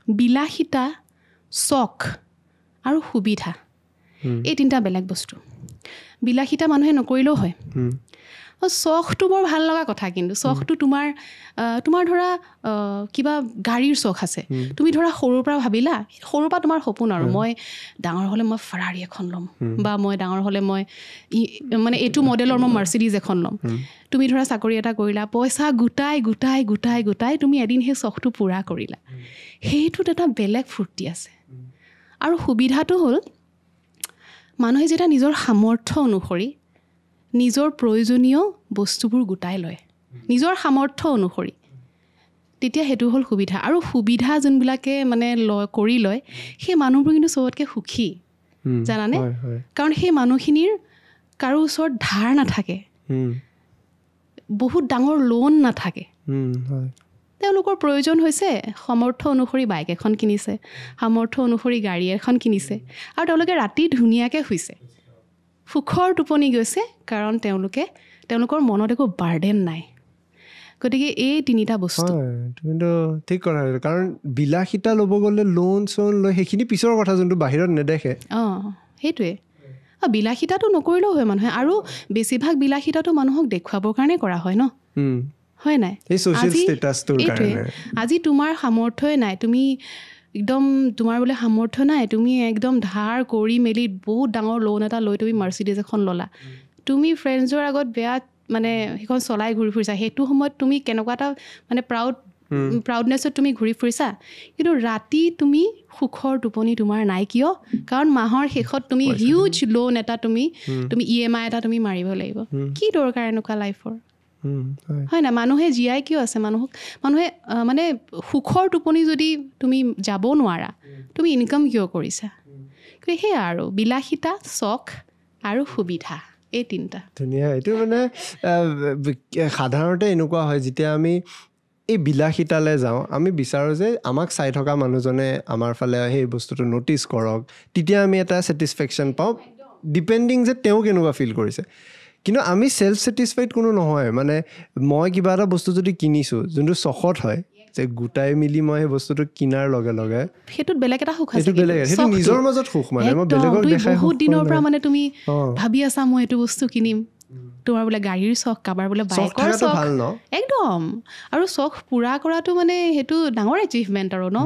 বিলাসিতা চখ আৰু সুবিধা এই তিনিটা বেলেগ বস্তু বিলাসিতা মানুহে নকৰিলেও হয় চখটো বৰ ভাল লগা কথা কিন্তু চখটো তোমাৰ ধৰা কিবা গাড়ীৰ চখ আছে তুমি ধৰা সৰুৰ পৰা ভাবিলা সৰুৰ পৰা তোমাৰ সপোন আৰু মই ডাঙৰ হ'লে মই ফাৰাৰী এখন ল'ম বা মই ডাঙৰ হ'লে মই মানে এইটো মডেলৰ মই মাৰ্চিডিজ এখন ল'ম তুমি ধৰা চাকৰি এটা কৰিলা পইচা গোটাই তুমি এদিন সেই চখটো পূৰা কৰিলা সেইটোত এটা বেলেগ ফূৰ্তি আছে আৰু সুবিধাটো হ'ল মানুহে যেতিয়া নিজৰ সামৰ্থ্য অনুসৰি নিজৰ প্ৰয়োজনীয় বস্তুবোৰ গোটাই লয় নিজৰ সামৰ্থ্য অনুসৰি তেতিয়া সেইটো হ'ল সুবিধা আৰু সুবিধা যোনবিলাকে মানে কৰি লয় সেই মানুহবোৰ কিন্তু চবতকৈ সুখী জানানে কাৰণ সেই মানুহখিনিৰ কাৰো ওচৰত ধাৰ নাথাকে বহুত ডাঙৰ লোন নাথাকে তেওঁলোকৰ প্ৰয়োজন হৈছে সামৰ্থ্য অনুসৰি বাইক এখন কিনিছে সামৰ্থ্য অনুসৰি গাড়ী এখন কিনিছে আৰু তেওঁলোকে ৰাতি ধুনীয়াকৈ শুইছে সুখৰ টোপনি গৈছে কাৰণ তেওঁলোকৰ মনত একো বাৰ্ডেন নাই গতিকে এই তিনিটা বস্তু তুমিতো ঠিক কথা কাৰণ বিলাসিতা ল'ব গ'লে লোন চোন লৈ সেইখিনি পিছৰ কথা যোনটো বাহিৰত নেদেখে সেইটোৱে বিলাসিতাটো নকৰিলেও হয় মানুহে আৰু বেছিভাগ বিলাসিতাটো মানুহক দেখুৱাবৰ কাৰণে কৰা হয় ন হয় নাই আজি তোমাৰ সামৰ্থ্যই নাই তুমি একদম তোমাৰ বোলে সামৰ্থ্য নাই তুমি একদম ধাৰ কৰি মেলি বহুত ডাঙৰ লোন এটা লৈ তুমি মাৰ্চিডিজ এখন ল'লা তুমি ফ্ৰেণ্ডছৰ আগত বেয়া মানে সেইখন চলাই ঘূৰি ফুৰিছা সেইটো সময়ত তুমি কেনেকুৱা এটা মানে প্ৰাউডনেছত তুমি ঘূৰি ফুৰিছা কিন্তু ৰাতি তুমি সুখৰ টোপনি তোমাৰ নাই কিয় কাৰণ মাহৰ শেষত তুমি হিউজ লোন এটা তুমি EMI এটা তুমি মাৰিব লাগিব কি দৰকাৰ এনেকুৱা লাইফৰ হয় না মানুহে জীয়াই কিয় আছে মানুহে মানে সুখৰ টোপনি যদি তুমি যাব নোৱাৰা তুমি ইনকাম কিয় কৰিছা কিন্তু সেয়া আৰু বিলাসিতা চখ আৰু সুবিধা এই তিনিটা ধুনীয়া এইটো মানে সাধাৰণতে এনেকুৱা হয় যেতিয়া আমি এই বিলাসিতালৈ যাওঁ আমি বিচাৰোঁ যে আমাক চাই থকা মানুহজনে আমাৰ ফালে সেই বস্তুটো ন'টিছ কৰক তেতিয়া আমি এটা ছেটিছফেকশ্যন পাওঁ ডিপেণ্ডিং যে তেওঁ কেনেকুৱা ফিল কৰিছে কিন্তু আমি চেল্ফ ছেটিছফাইড কোনো নহয় মানে মই কিবা এটা বস্তু যদি কিনিছোঁ যোনটো চখত হয় যে গোটাই মিলি মই সেই বস্তুটো কিনাৰ লগে লগে সেইটোত বেলেগ এটা সুখ আছে সেইটো নিজৰ মাজত সুখ মানে মই বেলেগক দেখাই বহুত দিনৰ পৰা মানে তুমি ভাবি আছা মই এইটো বস্তু কিনিম তোমাৰ বোলে গাড়ীৰ চখ কাবাৰ বোলে বাইকৰ চখ একদম আৰু চখ পূৰা কৰাটো মানে সেইটো ডাঙৰ এচিভমেণ্ট আৰু ন